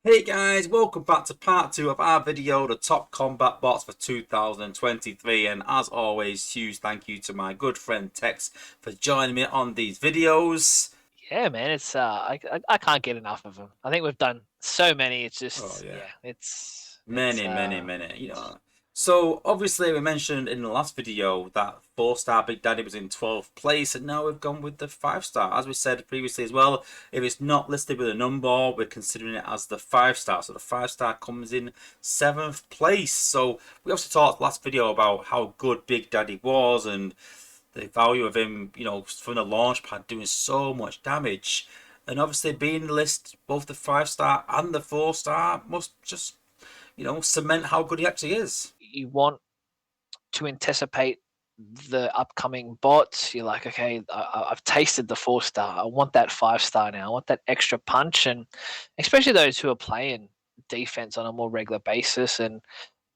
Hey guys, welcome back to part 2 of our video, the top combat bots for 2023, and as always, huge thank you to my good friend Tex for joining me on these videos. Yeah, man, it's I can't get enough of them. I think we've done so many. It's Oh just yeah, yeah, it's many. So obviously we mentioned in the last video that 4-star Big Daddy was in 12th place, and now we've gone with the 5-star. As we said previously as well, if it's not listed with a number, we're considering it as the 5-star. So the 5-star comes in 7th place. So we also talked last video about how good Big Daddy was and the value of him, from the launch pad doing so much damage. And obviously being in the list, both the 5-star and the 4-star must just, cement how good he actually is. you want to anticipate the upcoming bots. You're like, okay, I've tasted the 4-star. I want that 5-star now. I want that extra punch, and especially those who are playing defense on a more regular basis. And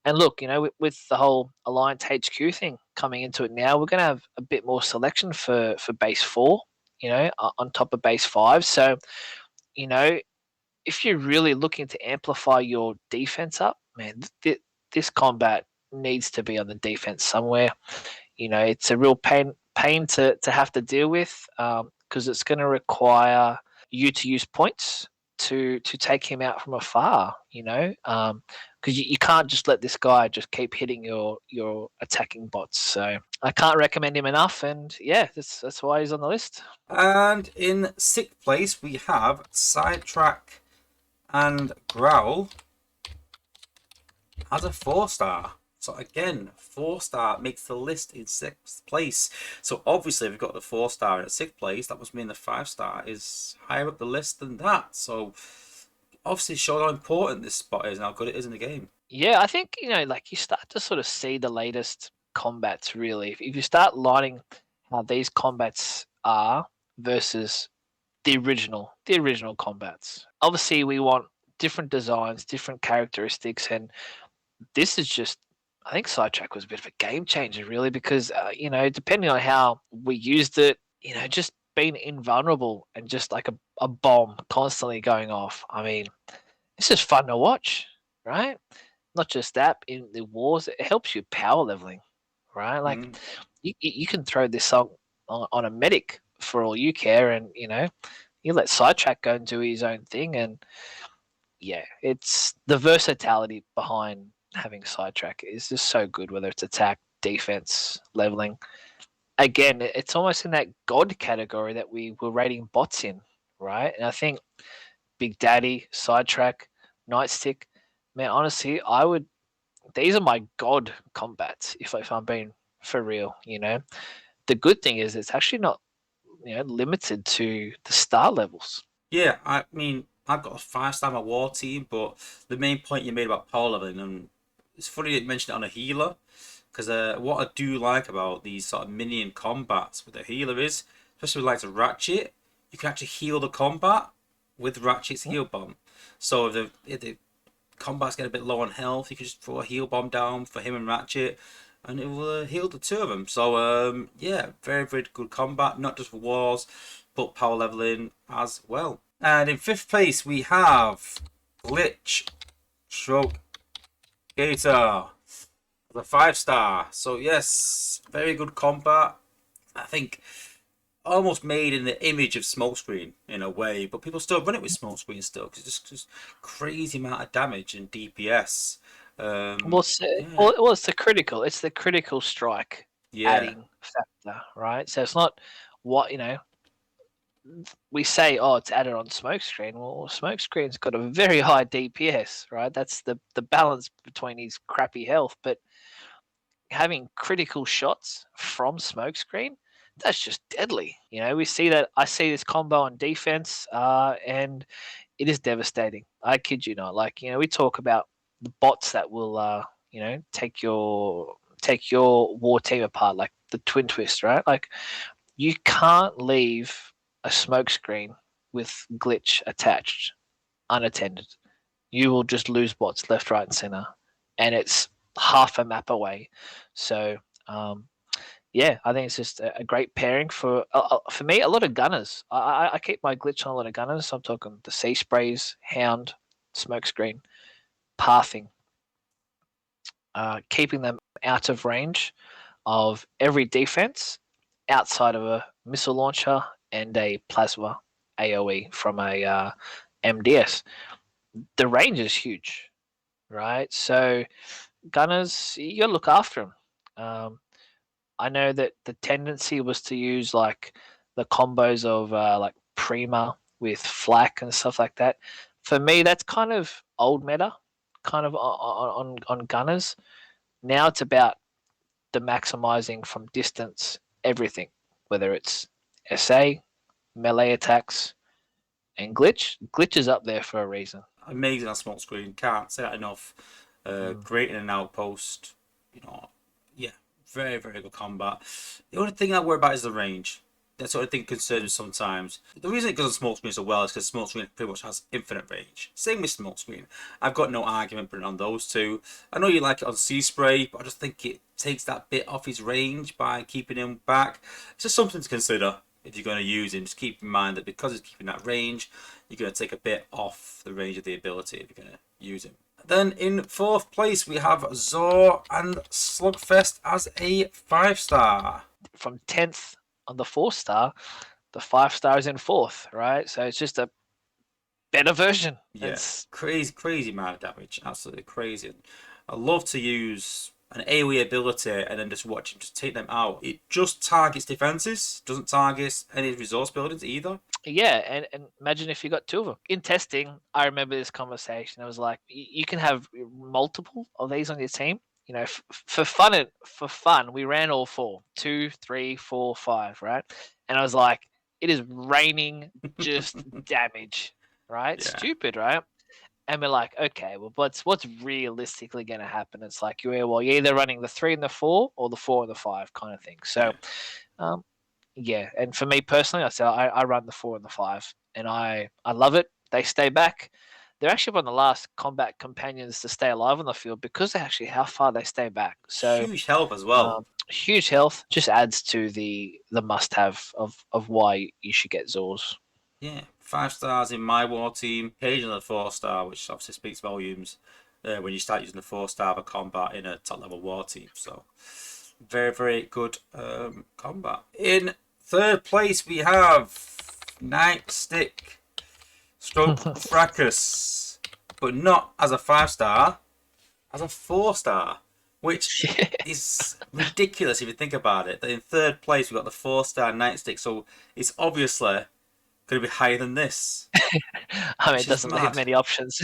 look, with the whole Alliance HQ thing coming into it now, we're going to have a bit more selection for base four. On top of base five. So you know, if you're really looking to amplify your defense up, man, this combat needs to be on the defense somewhere. It's a real pain to have to deal with because it's going to require you to use points to take him out from afar. Because you can't just let this guy just keep hitting your attacking bots. So I can't recommend him enough, and yeah, that's why he's on the list. And in 6th place, we have Sidetrack and Growl as a 4-star. So again, 4-star makes the list in 6th place. So obviously, if we've got the 4-star at 6th place, that must mean the 5-star is higher up the list than that. So obviously, shows how important this spot is and how good it is in the game. Yeah, I think, like you start to sort of see the latest combats really. If you start lining how these combats are versus the original combats. Obviously, we want different designs, different characteristics, and this is just. I think Sidetrack was a bit of a game changer, really, because depending on how we used it, just being invulnerable and just like a bomb constantly going off. I mean, it's just fun to watch, right? Not just that, in the wars, it helps you power leveling, right? Like Mm. you can throw this song on a medic for all you care, and you let Sidetrack go and do his own thing, and yeah, it's the versatility behind having Sidetrack is just so good. Whether it's attack, defense, leveling, again, it's almost in that god category that we were rating bots in, right? And I think Big Daddy, Sidetrack, Nightstick, man, honestly, I would these are my god combats if I'm being for real. The good thing is it's actually not limited to the star levels. Yeah, I mean, I've got a 5-star on my war team, but the main point you made about power leveling, and it's funny you mentioned it on a healer, because what I do like about these sort of minion combats with a healer is, especially with like a Ratchet, you can actually heal the combat with Ratchet's heal bomb. So if the combat's getting a bit low on health, you can just throw a heal bomb down for him and Ratchet, and it will heal the two of them. So yeah, very very good combat, not just for wars, but power leveling as well. And in 5th place we have Glitch Stroke Gator, the 5-star. So yes, very good combat. I think almost made in the image of Smokescreen in a way, but people still run it with Smokescreen still because it's just crazy amount of damage and DPS. Well, it's, Yeah, it's the critical strike yeah, adding factor, right? So it's not what we say. Oh, it's added on Smokescreen. Well, Smokescreen's got a very high DPS, right? That's the balance between his crappy health, but having critical shots from Smokescreen, that's just deadly. We see that. I see this combo on defense, and it is devastating. I kid you not. Like we talk about the bots that will, take your war team apart, like the twin twist, right? Like you can't leave a smokescreen with glitch attached unattended. You will just lose bots left, right, and center, and it's half a map away. So um, yeah, I think it's just a great pairing for me. A lot of gunners. I keep my glitch on a lot of gunners. So I'm talking the sea sprays, hound. smokescreen, pathing, keeping them out of range of every defense outside of a missile launcher and a plasma AoE from a MDS. The range is huge, right? So gunners, you gotta look after them. I know that the tendency was to use like the combos of like Prima with Flak and stuff like that. For me, that's kind of old meta, kind of on gunners. Now it's about the maximizing from distance everything, whether it's SA, melee attacks, and glitch. Glitch is up there for a reason. Amazing on small screen. Can't say that enough. Mm. Great in an outpost. You know, yeah, very very good combat. The only thing I worry about is the range. That's the only thing concerns me sometimes. The reason it goes on small screen so well is because small screen pretty much has infinite range. Same with small screen. I've got no argument putting on those two. I know you like it on Sea Spray, but I just think it takes that bit off his range by keeping him back. It's just something to consider if you're going to use him. Just keep in mind that because he's keeping that range, you're going to take a bit off the range of the ability if you're going to use him. Then in fourth place we have Zor and Slugfest as a 5-star. From 10th on the 4-star, the 5-star is in 4th, right? So it's just a better version. Yeah, It's crazy amount of damage, absolutely crazy. I love to use an AoE ability and then just watch him just take them out. It just targets defenses, doesn't target any resource buildings either. yeah, and imagine if you got 2 of them. In testing, I remember this conversation. I was like, you can have multiple of these on your team. You know, for fun, we ran all 4, 2, 3, 4, 5, right? And I was like, it is raining just damage, right? Yeah, Stupid, right? And we're like, okay, well, what's realistically going to happen? It's like you're either running the 3 and the 4 or the 4 and the 5 kind of thing. So, yeah. um, yeah, and for me personally, I run the 4 and the 5, and I love it. They stay back. They're actually one of the last combat companions to stay alive on the field because of actually how far they stay back. So Huge help as well. huge health just adds to the must have of why you should get Zors. Yeah, 5 stars in my war team. Occasionally a 4-star, which obviously speaks volumes when you start using the 4-star for combat in a top level war team. So very good combat. In third place we have Nightstick Stroke Fracas, but not as a 5-star, as a 4-star, which is ridiculous if you think about it. That in third place we got the 4-star Nightstick, so it's obviously going to be higher than this. I mean, Which it is doesn't leave mad. many options.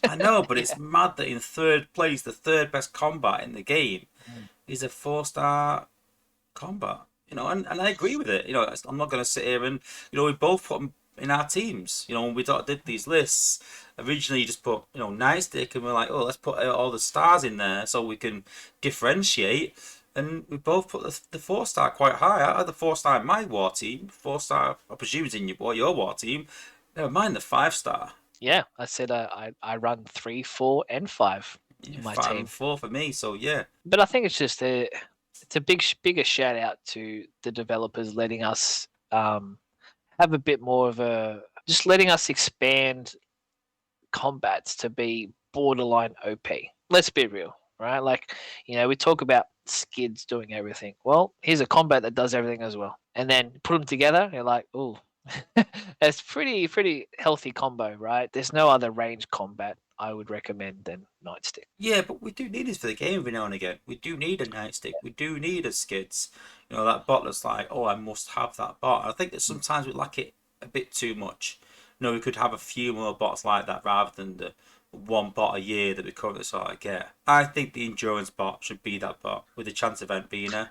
I know, but it's mad that in third place, the third best combat in the game Mm. is a 4-star combat. You know, and I agree with it. You know, I'm not going to sit here and, you know, we both put them in our teams. You know, when we did these lists, originally you just put, you know, Nightstick, and we're like, oh, let's put all the stars in there so we can differentiate. And we both put the 4-star quite high. I had the 4-star in my war team. 4-star, I presume, is in your war team. Never mind the 5-star. Yeah, I said I run 3, 4, and 5 Yeah, in my 5 and 4 team, for me. So yeah, but I think it's just it's a bigger shout out to the developers letting us have a bit more of a just letting us expand combats to be borderline OP. Let's be real, right? Like, we talk about skids doing everything. Well, here's a combat that does everything as well. And then put them together, you're like, ooh, that's pretty healthy combo, right? There's no other range combat I would recommend than Nightstick. yeah, but we do need this for the game every now and again. We do need a Nightstick. We do need a Skids. You know, that bot that's like, oh, I must have that bot. I think that sometimes we lack it a bit too much. You know, we could have a few more bots like that rather than the one bot a year that we currently sort of get. I think the endurance bot should be that bot, with the chance event being a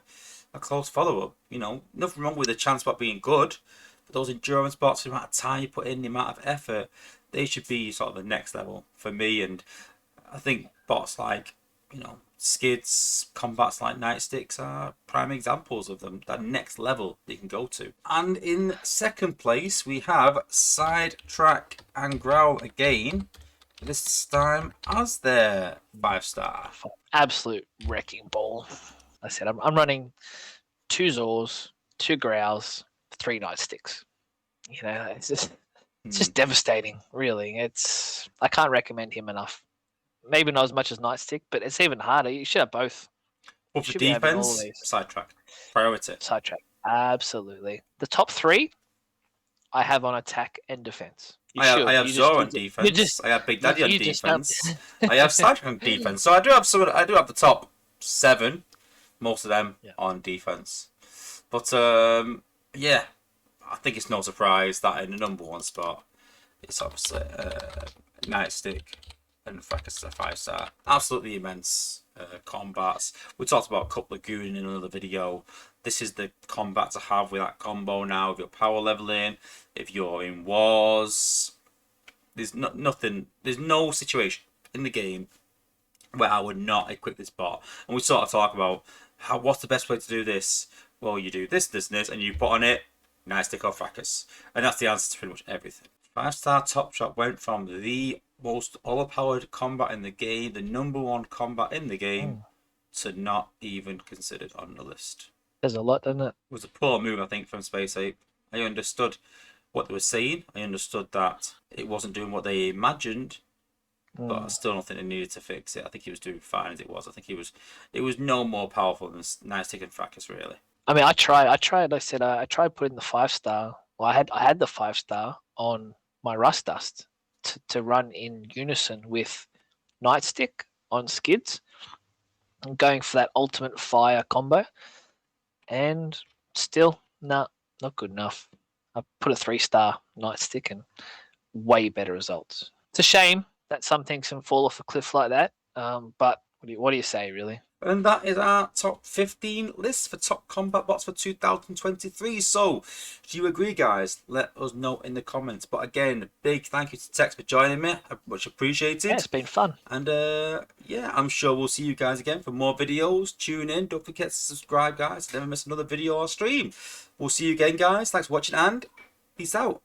close follow up. You know, nothing wrong with the chance bot being good, but those endurance bots, the amount of time you put in, the amount of effort, they should be sort of the next level for me. And I think bots like, you know, Skids, combats like Nightsticks are prime examples of them, that next level they can go to. And in second place, we have Sidetrack and Growl again, this time as their 5-star. Absolute wrecking ball. I said I'm running 2 Zors, 2 Growls, 3 Nightsticks. It's just It's just devastating, really. I can't recommend him enough. Maybe not as much as Nightstick, but it's even harder. You should have both. But You for should be having all of defense, these. Sidetrack. Priority. Sidetrack. Absolutely. The top 3 I have on attack and defense. You I should. have Zor on defense. I have Big Daddy on You just don't. defense. I have Sidetrack on defense. So I do have some. I do have the top 7, most of them on defense. But yeah, I think it's no surprise that in the number 1 spot, it's obviously Nightstick and Fracas a 5-star. Absolutely immense combats. We talked about Cup Lagoon in another video. This is the combat to have with that combo now. If you're power leveling, if you're in wars, there's nothing. There's no situation in the game where I would not equip this bot. And we sort of talk about what's the best way to do this. Well, you do this, and you put on it Nightstick or Fracas, and that's the answer to pretty much everything. 5-star Top Shot went from the most overpowered combat in the game, the number 1 combat in the game, to not even considered on the list. There's a lot, doesn't it? It was a poor move, I think, from Space Ape. I understood what they were saying. I understood that it wasn't doing what they imagined, but I still don't think they needed to fix it. I think he was doing fine as it was. I think it was no more powerful than Nightstick and Fracas, really. I mean, I tried. Like I said, I tried putting the 5-star. Well, I had the 5-star on my Rust Dust to run in unison with Nightstick on skids. I'm going for that ultimate fire combo, and still, not good enough. I put a 3-star Nightstick and way better results. It's a shame that some things can fall off a cliff like that. But what do you say, really? And that is our top 15 list for top combat bots for 2023. So, do you agree, guys? Let us know in the comments. But again, big thank you to Tex for joining me. Much appreciated. Yeah, it's been fun. And yeah, I'm sure we'll see you guys again for more videos. Tune in. Don't forget to subscribe, guys. Never miss another video or stream. We'll see you again, guys. Thanks for watching and peace out.